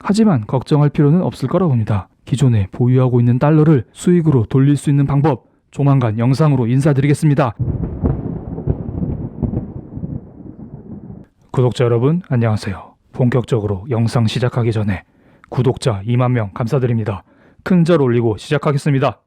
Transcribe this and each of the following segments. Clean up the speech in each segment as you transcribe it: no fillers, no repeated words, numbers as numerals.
하지만 걱정할 필요는 없을 거라 봅니다. 기존에 보유하고 있는 달러를 수익으로 돌릴 수 있는 방법 조만간 영상으로 인사드리겠습니다. 구독자 여러분 안녕하세요. 본격적으로 영상 시작하기 전에 구독자 2만 명 감사드립니다. 큰 절 올리고 시작하겠습니다.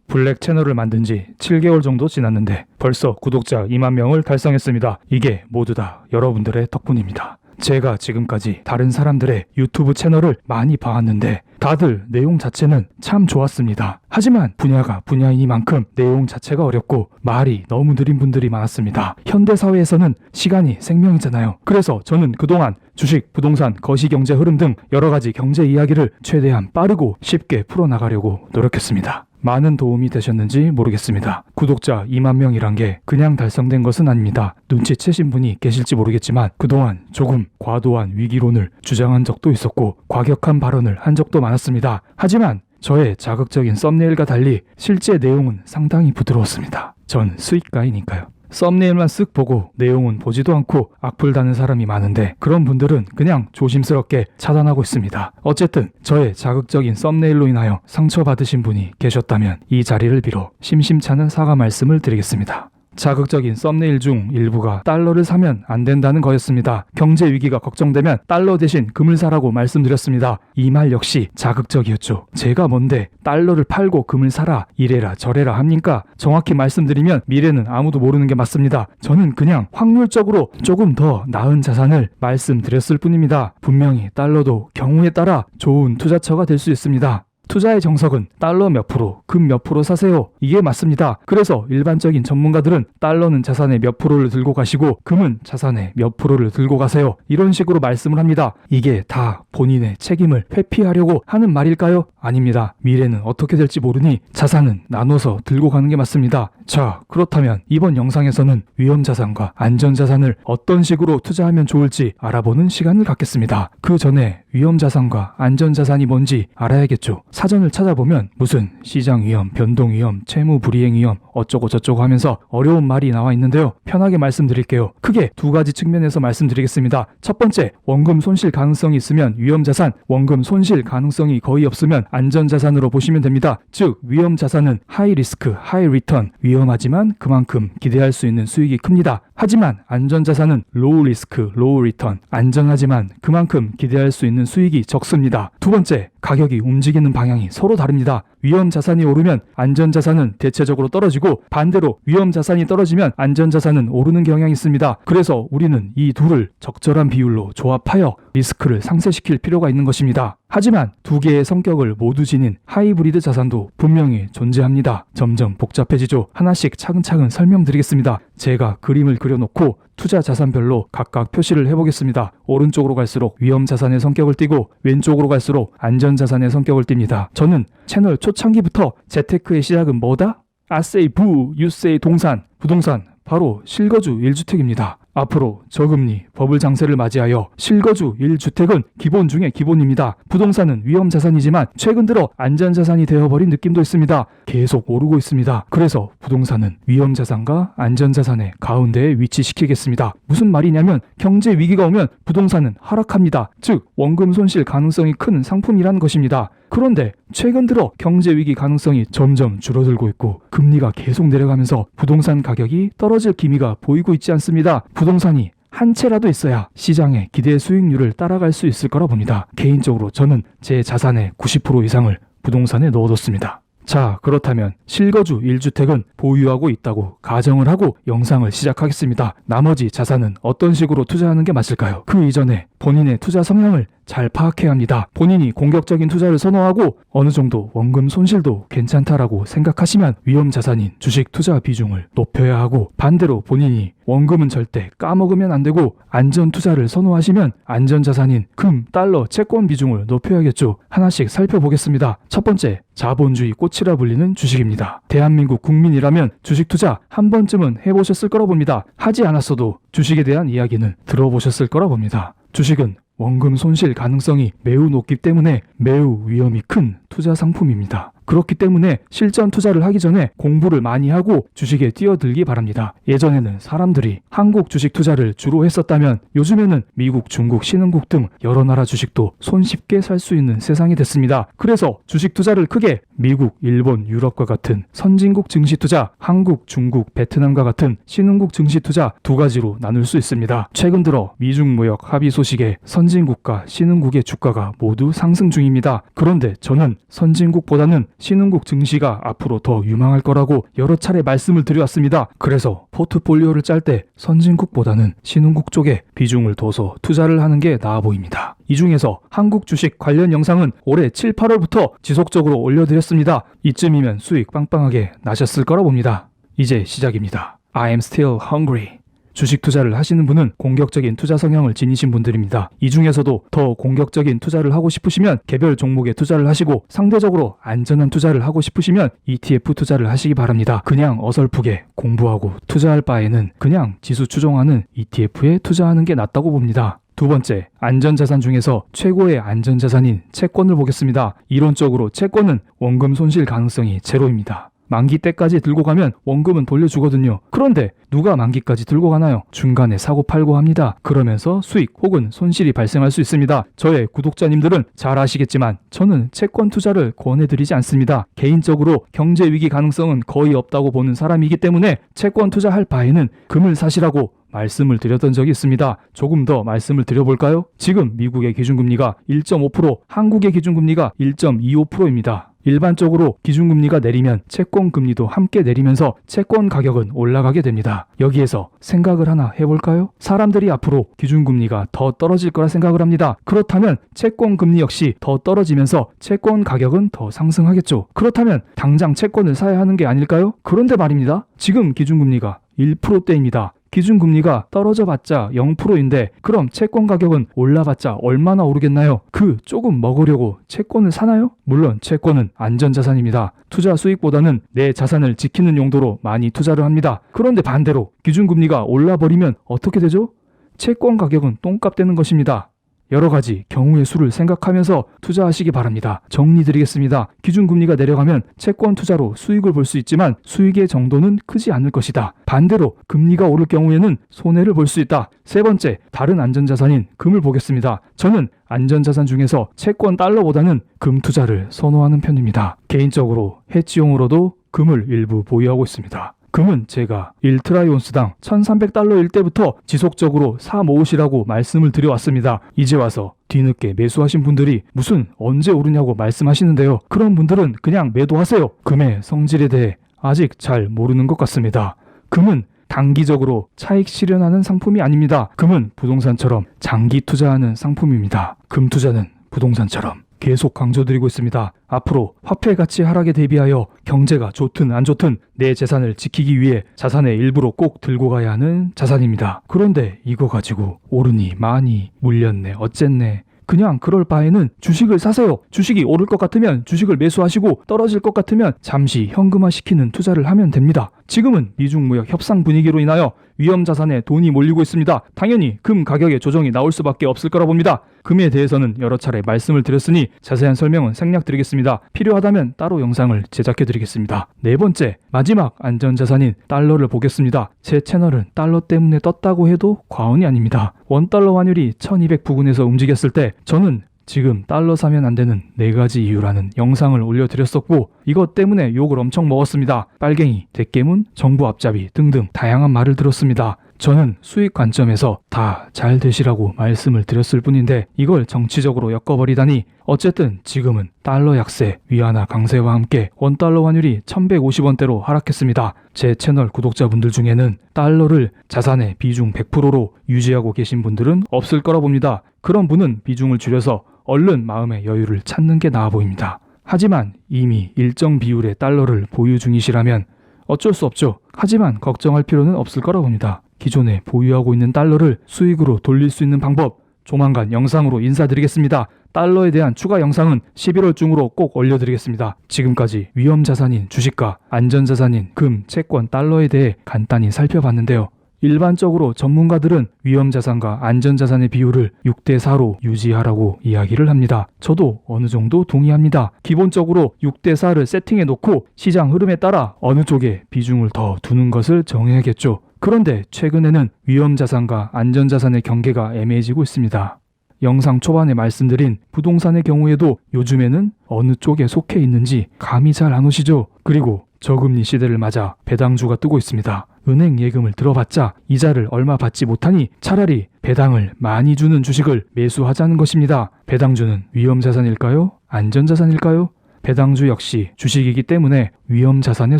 블랙 채널을 만든 지 7개월 정도 지났는데 벌써 구독자 2만 명을 달성했습니다. 이게 모두 다 여러분들의 덕분입니다. 제가 지금까지 다른 사람들의 유튜브 채널을 많이 봐왔는데 다들 내용 자체는 참 좋았습니다. 하지만 분야가 분야이니만큼 내용 자체가 어렵고 말이 너무 느린 분들이 많았습니다. 현대사회에서는 시간이 생명이잖아요. 그래서 저는 그동안 주식, 부동산, 거시경제 흐름 등 여러가지 경제 이야기를 최대한 빠르고 쉽게 풀어나가려고 노력했습니다. 많은 도움이 되셨는지 모르겠습니다. 구독자 2만 명이란 게 그냥 달성된 것은 아닙니다. 눈치채신 분이 계실지 모르겠지만 그동안 조금 과도한 위기론을 주장한 적도 있었고 과격한 발언을 한 적도 많았습니다. 하지만 저의 자극적인 썸네일과 달리 실제 내용은 상당히 부드러웠습니다. 전 수익가이니까요. 썸네일만 쓱 보고 내용은 보지도 않고 악플 다는 사람이 많은데 그런 분들은 그냥 조심스럽게 차단하고 있습니다. 어쨌든 저의 자극적인 썸네일로 인하여 상처받으신 분이 계셨다면 이 자리를 빌어 심심찮은 사과 말씀을 드리겠습니다. 자극적인 썸네일 중 일부가 달러를 사면 안 된다는 거였습니다. 경제 위기가 걱정되면 달러 대신 금을 사라고 말씀드렸습니다. 이 말 역시 자극적이었죠. 제가 뭔데 달러를 팔고 금을 사라 이래라 저래라 합니까? 정확히 말씀드리면 미래는 아무도 모르는 게 맞습니다. 저는 그냥 확률적으로 조금 더 나은 자산을 말씀드렸을 뿐입니다. 분명히 달러도 경우에 따라 좋은 투자처가 될 수 있습니다. 투자의 정석은 달러 몇 프로, 금 몇 프로 사세요. 이게 맞습니다. 그래서 일반적인 전문가들은 달러는 자산의 몇 프로를 들고 가시고 금은 자산의 몇 프로를 들고 가세요. 이런 식으로 말씀을 합니다. 이게 다 본인의 책임을 회피하려고 하는 말일까요? 아닙니다. 미래는 어떻게 될지 모르니 자산은 나눠서 들고 가는 게 맞습니다. 자, 그렇다면 이번 영상에서는 위험자산과 안전자산을 어떤 식으로 투자하면 좋을지 알아보는 시간을 갖겠습니다. 그 전에 위험자산과 안전자산이 뭔지 알아야겠죠. 사전을 찾아보면 무슨 시장 위험, 변동 위험, 채무 불이행 위험 어쩌고 저쩌고 하면서 어려운 말이 나와 있는데요. 편하게 말씀드릴게요. 크게 두 가지 측면에서 말씀드리겠습니다. 첫 번째, 원금 손실 가능성이 있으면 위험자산, 원금 손실 가능성이 거의 없으면 안전자산으로 보시면 됩니다. 즉 위험자산은 하이 리스크, 하이 리턴, 위험하지만 그만큼 기대할 수 있는 수익이 큽니다. 하지만 안전자산은 로우 리스크, 로우 리턴, 안전하지만 그만큼 기대할 수 있는 수익이 적습니다. 두 번째, 가격이 움직이는 방향이 서로 다릅니다. 위험자산이 오르면 안전자산은 대체적으로 떨어지고 반대로 위험자산이 떨어지면 안전자산은 오르는 경향이 있습니다. 그래서 우리는 이 둘을 적절한 비율로 조합하여 리스크를 상쇄시킬 필요가 있는 것입니다. 하지만 두 개의 성격을 모두 지닌 하이브리드 자산도 분명히 존재합니다. 점점 복잡해지죠. 하나씩 차근차근 설명드리겠습니다. 제가 그림을 그려놓고 투자 자산별로 각각 표시를 해보겠습니다. 오른쪽으로 갈수록 위험 자산의 성격을 띠고 왼쪽으로 갈수록 안전 자산의 성격을 띱니다. 저는 채널 초창기부터 재테크의 시작은 뭐다? 아세이 부, 유세이 동산, 부동산, 바로 실거주 1주택입니다. 앞으로 저금리, 버블 장세를 맞이하여 실거주 1주택은 기본 중에 기본입니다. 부동산은 위험자산이지만 최근 들어 안전자산이 되어버린 느낌도 있습니다. 계속 오르고 있습니다. 그래서 부동산은 위험자산과 안전자산의 가운데에 위치시키겠습니다. 무슨 말이냐면 경제 위기가 오면 부동산은 하락합니다. 즉 원금 손실 가능성이 큰 상품이라는 것입니다. 그런데 최근 들어 경제 위기 가능성이 점점 줄어들고 있고 금리가 계속 내려가면서 부동산 가격이 떨어질 기미가 보이고 있지 않습니다. 부동산이 한 채라도 있어야 시장의 기대 수익률을 따라갈 수 있을 거라 봅니다. 개인적으로 저는 제 자산의 90% 이상을 부동산에 넣어뒀습니다. 자, 그렇다면 실거주 1주택은 보유하고 있다고 가정을 하고 영상을 시작하겠습니다. 나머지 자산은 어떤 식으로 투자하는 게 맞을까요? 그 이전에 본인의 투자 성향을 잘 파악해야 합니다. 본인이 공격적인 투자를 선호하고 어느 정도 원금 손실도 괜찮다라고 생각하시면 위험자산인 주식 투자 비중을 높여야 하고 반대로 본인이 원금은 절대 까먹으면 안 되고 안전 투자를 선호하시면 안전자산인 금, 달러, 채권 비중을 높여야겠죠. 하나씩 살펴보겠습니다. 첫 번째, 자본주의 꽃이라 불리는 주식입니다. 대한민국 국민이라면 주식 투자 한 번쯤은 해보셨을 거라 봅니다. 하지 않았어도 주식에 대한 이야기는 들어보셨을 거라 봅니다. 주식은 원금 손실 가능성이 매우 높기 때문에 매우 위험이 큰 투자 상품입니다. 그렇기 때문에 실전 투자를 하기 전에 공부를 많이 하고 주식에 뛰어들기 바랍니다. 예전에는 사람들이 한국 주식 투자를 주로 했었다면 요즘에는 미국, 중국, 신흥국 등 여러 나라 주식도 손쉽게 살 수 있는 세상이 됐습니다. 그래서 주식 투자를 크게 미국, 일본, 유럽과 같은 선진국 증시 투자, 한국, 중국, 베트남과 같은 신흥국 증시 투자 두 가지로 나눌 수 있습니다. 최근 들어 미중 무역 합의 소식에 선진국과 신흥국의 주가가 모두 상승 중입니다. 그런데 저는 선진국보다는 신흥국 증시가 앞으로 더 유망할 거라고 여러 차례 말씀을 드려왔습니다. 그래서 포트폴리오를 짤 때 선진국보다는 신흥국 쪽에 비중을 둬서 투자를 하는 게 나아 보입니다. 이 중에서 한국 주식 관련 영상은 올해 7, 8월부터 지속적으로 올려드렸습니다. 이쯤이면 수익 빵빵하게 나셨을 거라 봅니다. 이제 시작입니다. I am still hungry. 주식 투자를 하시는 분은 공격적인 투자 성향을 지니신 분들입니다. 이 중에서도 더 공격적인 투자를 하고 싶으시면 개별 종목에 투자를 하시고 상대적으로 안전한 투자를 하고 싶으시면 ETF 투자를 하시기 바랍니다. 그냥 어설프게 공부하고 투자할 바에는 그냥 지수 추종하는 ETF에 투자하는 게 낫다고 봅니다. 두 번째, 안전자산 중에서 최고의 안전자산인 채권을 보겠습니다. 이론적으로 채권은 원금 손실 가능성이 제로입니다. 만기 때까지 들고 가면 원금은 돌려주거든요. 그런데 누가 만기까지 들고 가나요? 중간에 사고 팔고 합니다. 그러면서 수익 혹은 손실이 발생할 수 있습니다. 저의 구독자님들은 잘 아시겠지만 저는 채권 투자를 권해드리지 않습니다. 개인적으로 경제 위기 가능성은 거의 없다고 보는 사람이기 때문에 채권 투자할 바에는 금을 사시라고 말씀을 드렸던 적이 있습니다. 조금 더 말씀을 드려볼까요? 지금 미국의 기준금리가 1.5%, 한국의 기준금리가 1.25%입니다. 일반적으로 기준금리가 내리면 채권금리도 함께 내리면서 채권 가격은 올라가게 됩니다. 여기에서 생각을 하나 해볼까요? 사람들이 앞으로 기준금리가 더 떨어질 거라 생각을 합니다. 그렇다면 채권금리 역시 더 떨어지면서 채권 가격은 더 상승하겠죠. 그렇다면 당장 채권을 사야 하는 게 아닐까요? 그런데 말입니다. 지금 기준금리가 1%대입니다. 기준금리가 떨어져봤자 0%인데 그럼 채권 가격은 올라봤자 얼마나 오르겠나요? 그 조금 먹으려고 채권을 사나요? 물론 채권은 안전자산입니다. 투자 수익보다는 내 자산을 지키는 용도로 많이 투자를 합니다. 그런데 반대로 기준금리가 올라버리면 어떻게 되죠? 채권 가격은 똥값 되는 것입니다. 여러 가지 경우의 수를 생각하면서 투자하시기 바랍니다. 정리드리겠습니다. 기준금리가 내려가면 채권 투자로 수익을 볼 수 있지만 수익의 정도는 크지 않을 것이다. 반대로 금리가 오를 경우에는 손해를 볼 수 있다. 세 번째, 다른 안전자산인 금을 보겠습니다. 저는 안전자산 중에서 채권 달러보다는 금 투자를 선호하는 편입니다. 개인적으로 해지용으로도 금을 일부 보유하고 있습니다. 금은 제가 1트라이온스당 1300달러일 때부터 지속적으로 사 모으시라고 말씀을 드려왔습니다. 이제 와서 뒤늦게 매수하신 분들이 무슨 언제 오르냐고 말씀하시는데요. 그런 분들은 그냥 매도하세요. 금의 성질에 대해 아직 잘 모르는 것 같습니다. 금은 단기적으로 차익 실현하는 상품이 아닙니다. 금은 부동산처럼 장기 투자하는 상품입니다. 금 투자는 부동산처럼 계속 강조드리고 있습니다. 앞으로 화폐 가치 하락에 대비하여 경제가 좋든 안 좋든 내 재산을 지키기 위해 자산의 일부로 꼭 들고 가야 하는 자산입니다. 그런데 이거 가지고 오르니 마니 물렸네 어쨌네 그냥 그럴 바에는 주식을 사세요. 주식이 오를 것 같으면 주식을 매수하시고 떨어질 것 같으면 잠시 현금화시키는 투자를 하면 됩니다. 지금은 미중 무역 협상 분위기로 인하여 위험 자산에 돈이 몰리고 있습니다. 당연히 금 가격의 조정이 나올 수밖에 없을 거라 봅니다. 금에 대해서는 여러 차례 말씀을 드렸으니 자세한 설명은 생략 드리겠습니다. 필요하다면 따로 영상을 제작해 드리겠습니다. 네 번째, 마지막 안전자산인 달러를 보겠습니다. 제 채널은 달러 때문에 떴다고 해도 과언이 아닙니다. 원달러 환율이 1200 부근에서 움직였을 때 저는 지금 달러 사면 안 되는 4가지 이유라는 영상을 올려드렸었고 이것 때문에 욕을 엄청 먹었습니다. 빨갱이, 대깨문, 정부 앞잡이 등등 다양한 말을 들었습니다. 저는 수익 관점에서 다 잘 되시라고 말씀을 드렸을 뿐인데 이걸 정치적으로 엮어버리다니 어쨌든 지금은 달러 약세, 위안화 강세와 함께 원달러 환율이 1150원대로 하락했습니다. 제 채널 구독자분들 중에는 달러를 자산의 비중 100%로 유지하고 계신 분들은 없을 거라 봅니다. 그런 분은 비중을 줄여서 얼른 마음의 여유를 찾는 게 나아 보입니다. 하지만 이미 일정 비율의 달러를 보유 중이시라면 어쩔 수 없죠. 하지만 걱정할 필요는 없을 거라 봅니다. 기존에 보유하고 있는 달러를 수익으로 돌릴 수 있는 방법 조만간 영상으로 인사드리겠습니다. 달러에 대한 추가 영상은 11월 중으로 꼭 올려드리겠습니다. 지금까지 위험자산인 주식과 안전자산인 금, 채권, 달러에 대해 간단히 살펴봤는데요. 일반적으로 전문가들은 위험자산과 안전자산의 비율을 6대4로 유지하라고 이야기를 합니다. 저도 어느 정도 동의합니다. 기본적으로 6대4를 세팅해 놓고 시장 흐름에 따라 어느 쪽에 비중을 더 두는 것을 정해야겠죠. 그런데 최근에는 위험자산과 안전자산의 경계가 애매해지고 있습니다. 영상 초반에 말씀드린 부동산의 경우에도 요즘에는 어느 쪽에 속해 있는지 감이 잘 안 오시죠? 그리고 저금리 시대를 맞아 배당주가 뜨고 있습니다. 은행 예금을 들어봤자 이자를 얼마 받지 못하니 차라리 배당을 많이 주는 주식을 매수하자는 것입니다. 배당주는 위험자산일까요? 안전자산일까요? 배당주 역시 주식이기 때문에 위험자산에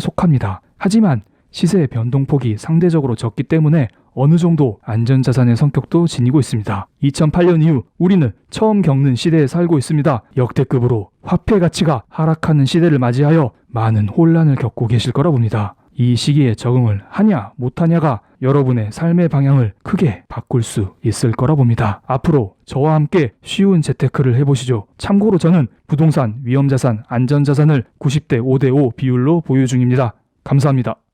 속합니다. 하지만 시세의 변동폭이 상대적으로 적기 때문에 어느 정도 안전자산의 성격도 지니고 있습니다. 2008년 이후 우리는 처음 겪는 시대에 살고 있습니다. 역대급으로 화폐 가치가 하락하는 시대를 맞이하여 많은 혼란을 겪고 계실 거라 봅니다. 이 시기에 적응을 하냐 못하냐가 여러분의 삶의 방향을 크게 바꿀 수 있을 거라 봅니다. 앞으로 저와 함께 쉬운 재테크를 해보시죠. 참고로 저는 부동산, 위험자산, 안전자산을 90대 5대5 비율로 보유 중입니다. 감사합니다.